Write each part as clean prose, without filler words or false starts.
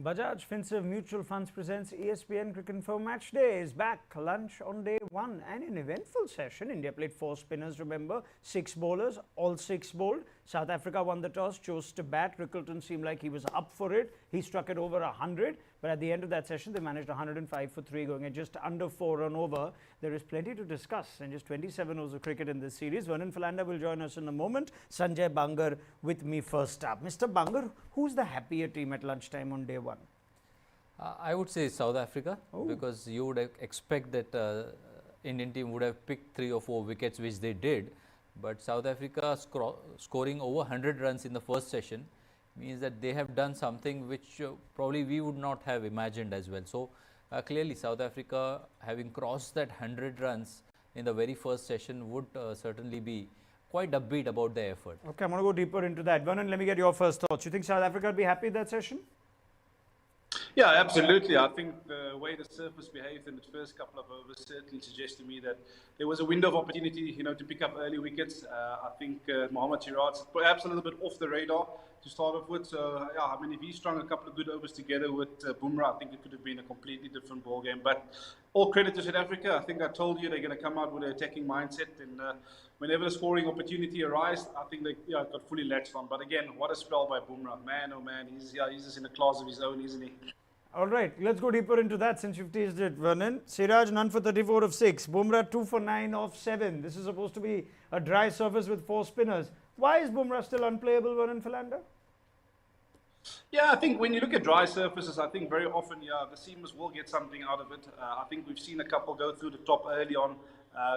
Bajaj Finserv Mutual Funds presents ESPNcricinfo Matchday is back. Lunch on day one and an eventful session. India played 4 spinners, remember, 6 bowlers, all 6 bowled. South Africa won the toss, chose to bat. Rickleton seemed like he was up for it. He struck it over 100, but at the end of that session, they managed 105 for 3, going at just under 4 run over. There is plenty to discuss and just 27 overs of cricket in this series. Vernon Philander will join us in a moment. Sanjay Bangar with me first up. Mr. Bangar, who's the happier team at lunchtime on day one? I would say South Africa, because you would expect that Indian team would have picked 3 or 4 wickets, which they did. But South Africa scoring over 100 runs in the first session means that they have done something which probably we would not have imagined as well. So clearly South Africa having crossed that 100 runs in the very first session would certainly be quite upbeat about their effort. Okay, I'm going to go deeper into that. Vernon, let me get your first thoughts. You think South Africa would be happy with that session? Yeah, absolutely. I think the way the surface behaved in the first couple of overs certainly suggests to me that there was a window of opportunity, to pick up early wickets. I think Mohammad Siraj perhaps a little bit off the radar to start off with. So, yeah, I mean, if he strung a couple of good overs together with Bumrah, I think it could have been a completely different ball game. But all credit to South Africa. I think I told you they're going to come out with an attacking mindset, and whenever the scoring opportunity arises, I think they got fully latched on. But again, what a spell by Bumrah. Man, oh man, he's just in a class of his own, isn't he? All right, let's go deeper into that since you've teased it, Vernon. Siraj, none for 34 of 6. Bumrah, 2 for 9 of 7. This is supposed to be a dry surface with 4 spinners. Why is Bumrah still unplayable, Vernon Philander? Yeah, I think when you look at dry surfaces, I think very often, the seamers will get something out of it. I think we've seen a couple go through the top early on.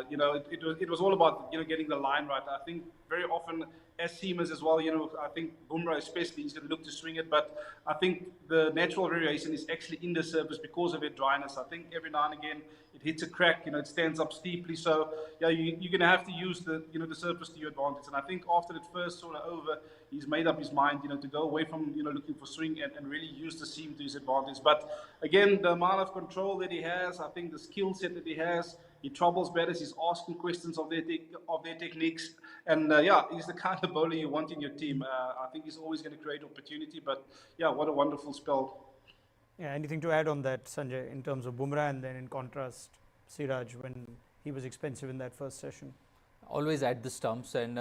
It was all about, getting the line right. I think very often as seamers as well, I think Bumrah especially, he's going to look to swing it, but I think the natural variation is actually in the surface because of its dryness. I think every now and again it hits a crack, it stands up steeply. So, yeah, you're going to have to use the surface to your advantage. And I think after that first sort of over, he's made up his mind, to go away from, looking for swing and really use the seam to his advantage. But again, the amount of control that he has, I think the skill set that he has, he troubles batters, he's asking questions of their techniques. And he's the kind of bowler you want in your team. I think he's always going to create opportunity. But yeah, what a wonderful spell. Yeah, anything to add on that, Sanjay, in terms of Bumrah and then in contrast, Siraj when he was expensive in that first session? Always at the stumps and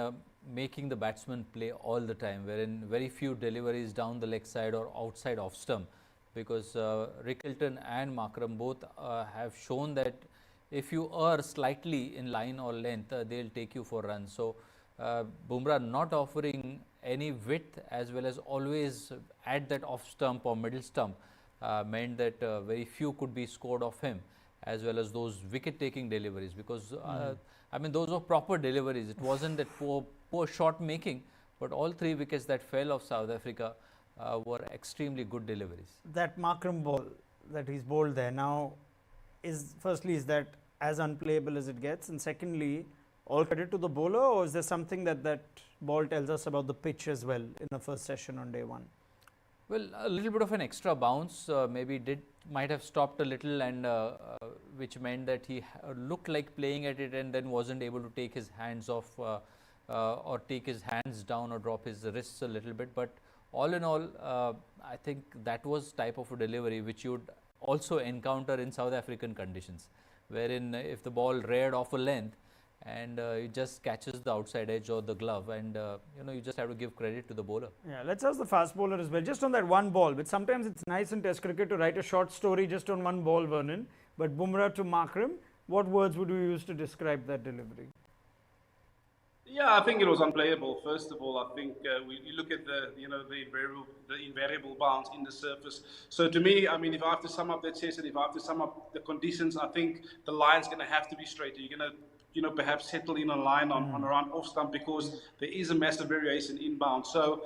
making the batsman play all the time, wherein very few deliveries down the leg side or outside off stump, because Rickleton and Markram both have shown that if you are slightly in line or length, they'll take you for runs. So Bumrah not offering any width as well as always at that off stump or middle stump meant that very few could be scored off him, as well as those wicket taking deliveries, because I mean, those were proper deliveries. It wasn't that poor shot making, but all 3 wickets that fell off South Africa were extremely good deliveries. That Markram ball that he's bowled there now, firstly, is that as unplayable as it gets? And secondly, all credit to the bowler, or is there something that ball tells us about the pitch as well in the first session on day one? Well, a little bit of an extra bounce, maybe might have stopped a little, and which meant that he looked like playing at it and then wasn't able to take his hands off or take his hands down or drop his wrists a little bit. But all in all, I think that was type of a delivery which you would also encounter in South African conditions, wherein if the ball reared off a length and it just catches the outside edge or the glove, and you just have to give credit to the bowler. Yeah, let's ask the fast bowler as well, just on that one ball. But sometimes it's nice in Test cricket to write a short story just on one ball, Vernon. But Bumrah to Markram, what words would you use to describe that delivery? Yeah, I think it was unplayable. First of all, I think you look at the invariable bounce in the surface. So to me, I mean, if I have to sum up that session, if I have to sum up the conditions, I think the line's going to have to be straighter. You're going to perhaps settle in a line on around off stump, because there is a massive variation inbound. So,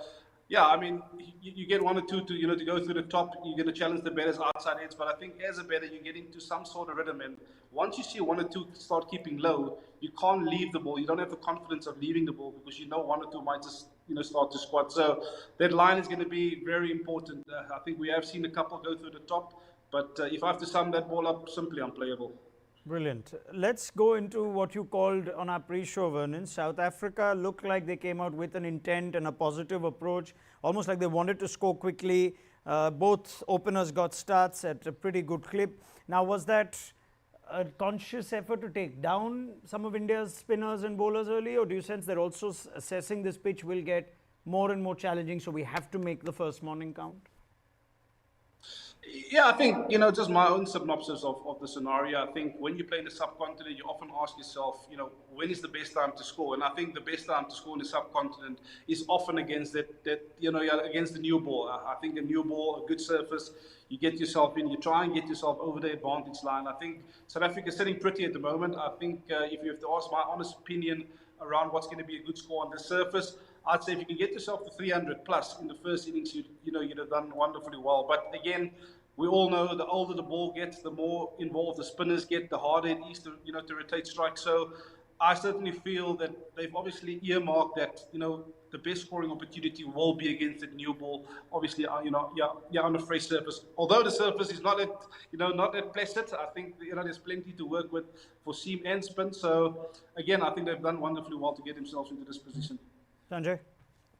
yeah, I mean, you get 1 or 2 to go through the top. You're going to challenge the batters outside edge, but I think as a batter, you get into some sort of rhythm, and once you see 1 or 2 start keeping low, you can't leave the ball. You don't have the confidence of leaving the ball, because 1 or 2 might just start to squat. So that line is going to be very important. I think we have seen a couple go through the top, but if I have to sum that ball up, simply unplayable. Brilliant. Let's go into what you called on our pre-show, Vernon. South Africa looked like they came out with an intent and a positive approach, almost like they wanted to score quickly. Both openers got starts at a pretty good clip. Now, was that a conscious effort to take down some of India's spinners and bowlers early, or do you sense they're also assessing this pitch will get more and more challenging, so we have to make the first morning count? Yeah, I think, just my own synopsis of the scenario. I think when you play in the subcontinent, you often ask yourself, when is the best time to score? And I think the best time to score in the subcontinent is often against against the new ball. I think a new ball, a good surface, you get yourself in, you try and get yourself over the advantage line. I think South Africa is sitting pretty at the moment. I think if you have to ask my honest opinion around what's going to be a good score on this surface, I'd say if you can get yourself to 300 plus in the first innings, you'd have done wonderfully well. But again, we all know the older the ball gets, the more involved the spinners get, the harder it is to rotate strikes. So I certainly feel that they've obviously earmarked that the best scoring opportunity will be against the new ball. Obviously, on a fresh surface. Although the surface is not that pleasant, I think there's plenty to work with for seam and spin. So again, I think they've done wonderfully well to get themselves into this position. Sanjay,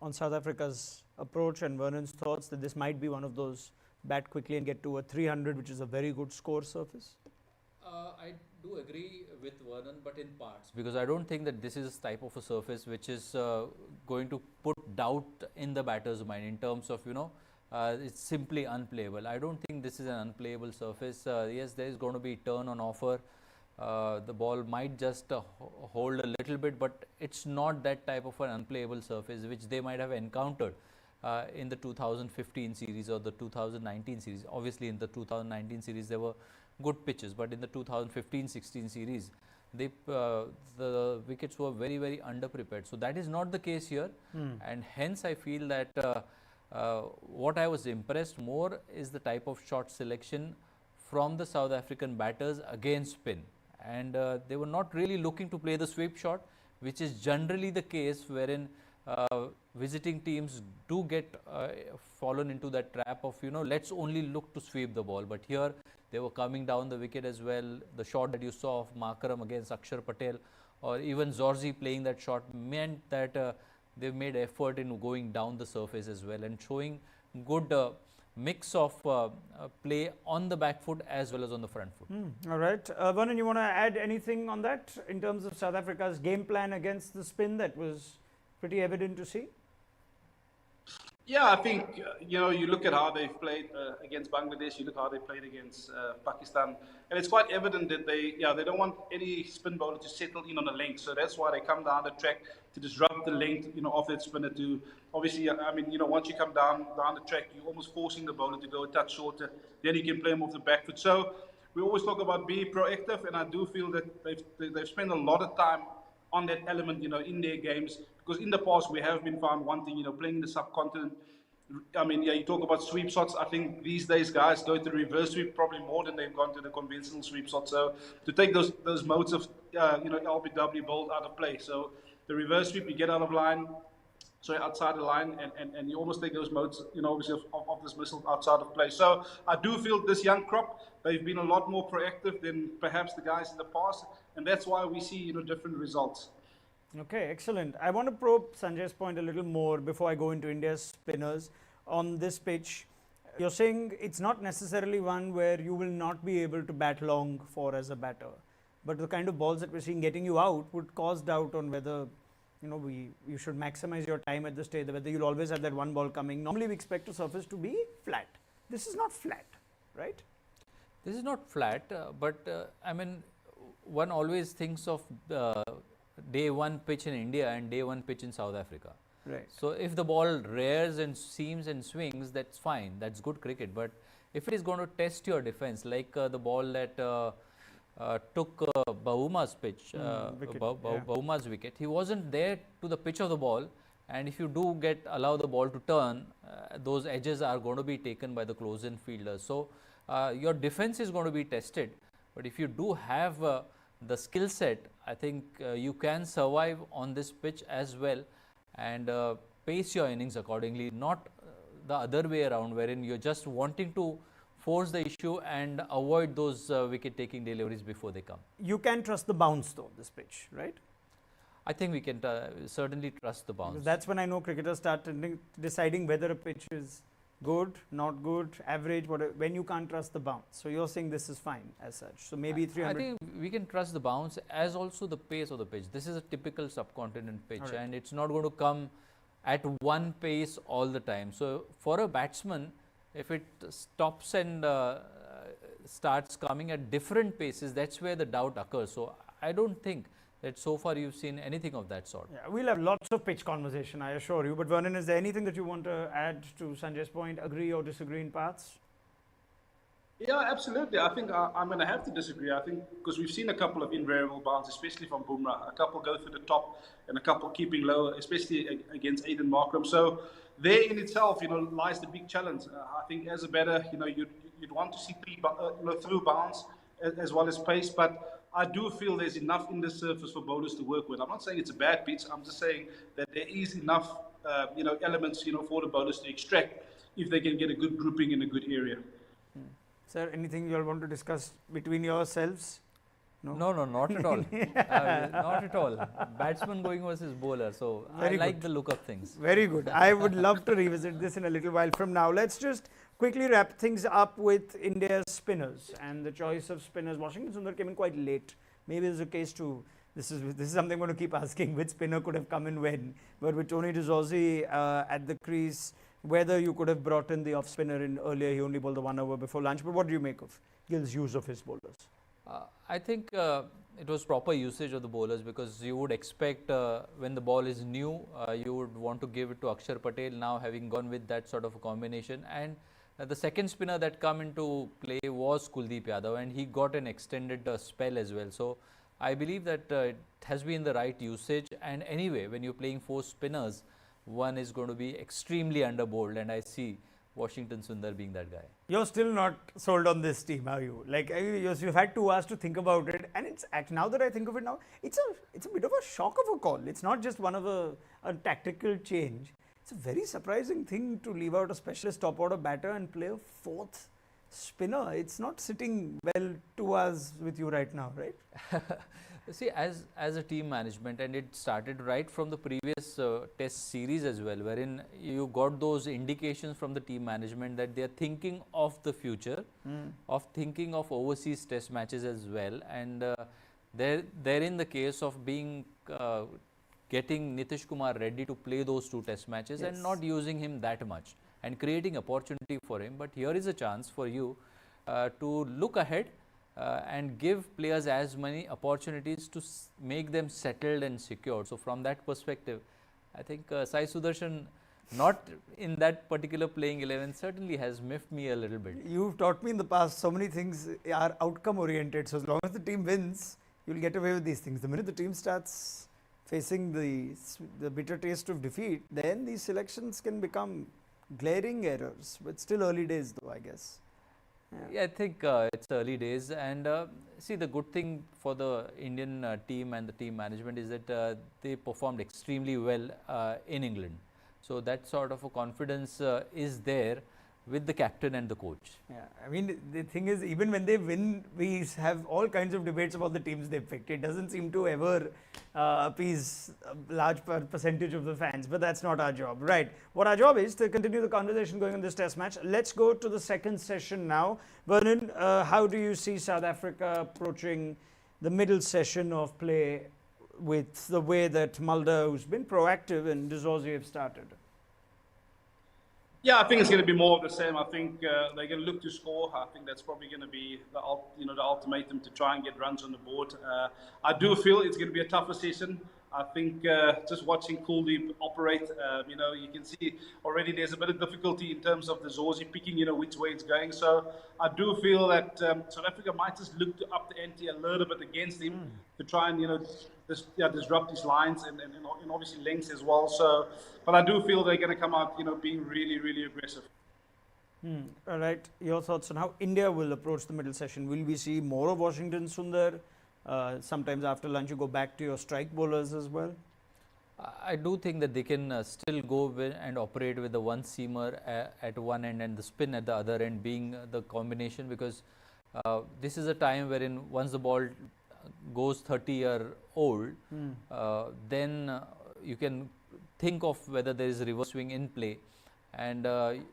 on South Africa's approach and Vernon's thoughts that this might be one of those bat quickly and get to a 300, which is a very good score surface? I do agree with Vernon, but in parts, because I don't think that this is a type of a surface which is going to put doubt in the batter's mind in terms of, it's simply unplayable. I don't think this is an unplayable surface. Yes, there is going to be turn on offer. The ball might just hold a little bit, but it's not that type of an unplayable surface which they might have encountered in the 2015 series or the 2019 series. Obviously, in the 2019 series, there were good pitches, but in the 2015-16 series, the wickets were very, very underprepared. So that is not the case here, and hence I feel that what I was impressed more is the type of shot selection from the South African batters against spin, and they were not really looking to play the sweep shot, which is generally the case wherein visiting teams do get fallen into that trap of let's only look to sweep the ball. But here they were coming down the wicket as well. The shot that you saw of Markram against Akshar Patel, or even Zorzi playing that shot, meant that they made effort in going down the surface as well and showing good mix of play on the back foot as well as on the front foot. All right. Vernon, you want to add anything on that in terms of South Africa's game plan against the spin that was pretty evident to see? Yeah, I think, you look at how they've played against Bangladesh, you look how they played against Pakistan, and it's quite evident that they don't want any spin bowler to settle in on the length. So that's why they come down the track to disrupt the length, of that spinner to, obviously, once you come down the track, you're almost forcing the bowler to go a touch shorter. Then you can play them off the back foot. So we always talk about being proactive, and I do feel that they've spent a lot of time on that element, in their games. Because in the past, we have been found wanting, playing in the subcontinent. You talk about sweep shots. I think these days guys go to the reverse sweep probably more than they've gone to the conventional sweep shot. So to take those modes of, LBW bowled out of play. So the reverse sweep, you get out of line, outside the line, and you almost take those modes, obviously of dismissal outside of play. So I do feel this young crop, they've been a lot more proactive than perhaps the guys in the past, and that's why we see, different results. Okay, excellent. I want to probe Sanjay's point a little more before I go into India's spinners on this pitch. You're saying it's not necessarily one where you will not be able to bat long for as a batter, but the kind of balls that we're seeing getting you out would cause doubt on whether you should maximize your time at the stage, whether you'll always have that one ball coming. Normally we expect a surface to be flat. This is not flat, right? This is not flat, but one always thinks of day one pitch in India and day one pitch in South Africa. Right. So if the ball rears and seams and swings, that's fine. That's good cricket. But if it is going to test your defense, like the ball that took Bauma's pitch, Bauma's wicket, he wasn't there to the pitch of the ball. And if you do allow the ball to turn, those edges are going to be taken by the close-in fielders. So your defense is going to be tested. But if you do have the skill set, I think you can survive on this pitch as well and pace your innings accordingly, not the other way around wherein you're just wanting to force the issue and avoid those wicket-taking deliveries before they come. You can trust the bounce though, this pitch, right? I think we can certainly trust the bounce. Because that's when I know cricketers start deciding whether a pitch is good, not good, average, whatever, when you can't trust the bounce. So you're saying this is fine as such. So maybe 300. I think we can trust the bounce as also the pace of the pitch. This is a typical subcontinent pitch, Alright. and it's not going to come at one pace all the time. So for a batsman, if it stops and starts coming at different paces, that's where the doubt occurs. So I don't think that so far you've seen anything of that sort. Yeah, we'll have lots of pitch conversation, I assure you. But Vernon, is there anything that you want to add to Sanjay's point? Agree or disagree in parts? Yeah, absolutely. I think I'm going to have to disagree. I think because we've seen a couple of invariable bounds, especially from Bumrah. A couple go through the top and a couple keeping low, especially against Aiden Markram. So there in itself, lies the big challenge. I think as a batter, you'd want to see through bounds as well as pace, but I do feel there's enough in the surface for bowlers to work with. I'm not saying it's a bad pitch. I'm just saying that there is enough, elements, for the bowlers to extract if they can get a good grouping in a good area. Sir, anything you all want to discuss between yourselves? No, not at all. Not at all. Batsman going versus bowler. So Very I like good. the look of things. Very good. I would love to revisit this in a little while from now. Let's just quickly wrap things up with India's spinners and the choice of spinners. Washington Sundar came in quite late. Maybe there's a case to, this is something I'm going to keep asking, which spinner could have come in when. But with Tony D'Souza at the crease, whether you could have brought in the off spinner in earlier, he only bowled the 1 over before lunch. But what do you make of Gill's use of his bowlers? I think it was proper usage of the bowlers, because you would expect when the ball is new, you would want to give it to Akshar Patel, now having gone with that sort of a combination. And the second spinner that come into play was Kuldeep Yadav, and he got an extended spell as well. So I believe that it has been the right usage. And anyway, when you're playing 4 spinners, one is going to be extremely underbowled, and I see Washington Sundar being that guy. You're still not sold on this team, are you? Like, you've had 2 hours to think about it, and it's now that I think of it now, it's a bit of a shock of a call. It's not just one of a tactical change. It's a very surprising thing to leave out a specialist top order batter and play a 4th spinner. It's not sitting well 2 hours with you right now, right? See, as a team management, and it started right from the previous test series as well, wherein you got those indications from the team management that they are thinking of the future, of thinking of overseas test matches as well. And they're in the case of being getting Nitish Kumar ready to play those 2 test matches, and not using him that much and creating opportunity for him. But here is a chance for you to look ahead and give players as many opportunities to make them settled and secured. So from that perspective, I think Sai Sudarshan, not in that particular playing 11, certainly has miffed me a little bit. You've taught me in the past so many things are outcome oriented. So as long as the team wins, you'll get away with these things. The minute the team starts facing the bitter taste of defeat, then these selections can become glaring errors. But still early days though, I guess. Yeah, I think it's early days, and see, the good thing for the Indian team and the team management is that they performed extremely well in England. So that sort of a confidence is there with the captain and the coach. Yeah, I mean, the thing is, even when they win, we have all kinds of debates about the teams they picked. It doesn't seem to ever appease a large percentage of the fans, but that's not our job, right? What our job is to continue the conversation going on this test match. Let's go to the second session now. Vernon, how do you see South Africa approaching the middle session of play with the way that Mulder, who's been proactive, and D'Souza have started? Yeah, I think it's going to be more of the same. I think they're going to look to score. I think that's probably going to be the ultimatum to try and get runs on the board. I do feel it's going to be a tougher session. I think just watching Kuldeep operate, you can see already there's a bit of difficulty in terms of the Zorzi picking, which way it's going. So I do feel that South Africa might just look to up the ante a little bit against him to try and, disrupt his lines and obviously lengths as well. So, but I do feel they're going to come out, being really, really aggressive. All right, your thoughts on how India will approach the middle session? Will we see more of Washington Sundar? Sometimes after lunch you go back to your strike bowlers as well? I do think that they can still go and operate with the one seamer at one end and the spin at the other end being the combination, because this is a time wherein once the ball goes 30-year-old, then you can think of whether there is reverse swing in play. And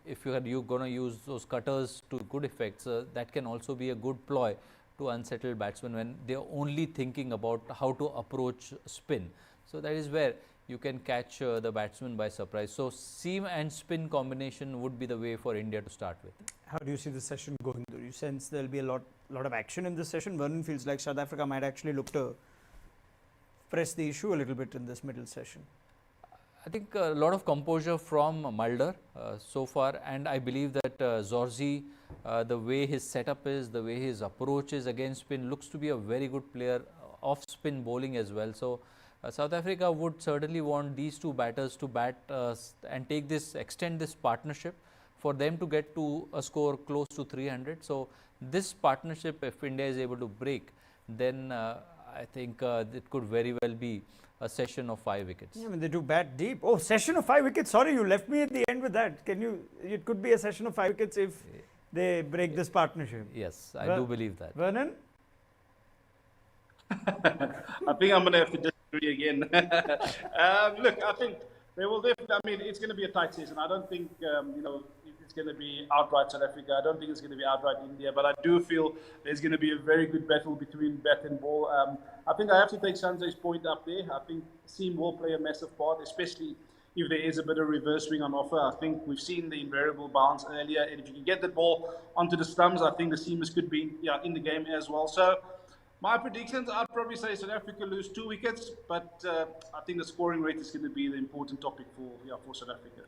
if you're going to use those cutters to good effects, that can also be a good ploy to unsettle batsmen when they're only thinking about how to approach spin. So that is where you can catch the batsman by surprise. So seam and spin combination would be the way for India to start with. How do you see the session going? Do you sense there'll be a lot of action in this session? Vernon feels like South Africa might actually look to press the issue a little bit in this middle session. I think a lot of composure from Mulder so far, and I believe that Zorzi, the way his setup is, the way his approach is against spin, looks to be a very good player off spin bowling as well. So South Africa would certainly want these two batters to bat and extend this partnership for them to get to a score close to 300. So this partnership, if India is able to break, then I think it could very well be a session of 5 wickets. Yeah, I mean, they do bat deep. Oh, session of 5 wickets. Sorry, you left me at the end with that. It could be a session of 5 wickets if they break this partnership. Yes, I do believe that. Vernon? I think I'm going to have to disagree again. Look, I think they will definitely, I mean, it's going to be a tight season. I don't think, it's going to be outright South Africa. I don't think it's going to be outright India, but I do feel there's going to be a very good battle between bat and ball. I think I have to take Sanjay's point up there. I think seam will play a massive part, especially if there is a bit of reverse swing on offer. I think we've seen the invariable bounce earlier, and if you can get the ball onto the stumps, I think the seamers could be in the game as well. So my predictions, I'd probably say South Africa lose 2 wickets, but I think the scoring rate is going to be the important topic for South Africa.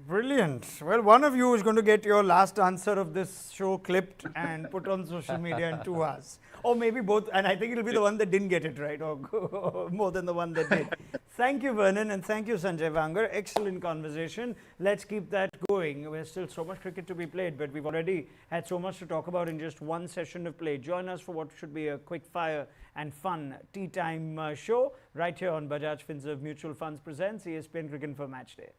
Brilliant. Well, one of you is going to get your last answer of this show clipped and put on social media in 2 hours. Or maybe both, and I think it'll be the one that didn't get it right, or more than the one that did. Thank you, Vernon, and thank you, Sanjay Bangar. Excellent conversation. Let's keep that going. There's still so much cricket to be played, but we've already had so much to talk about in just one session of play. Join us for what should be a quick fire and fun tea time show right here on Bajaj Finserv Mutual Funds presents ESPN Cricinfo Matchday.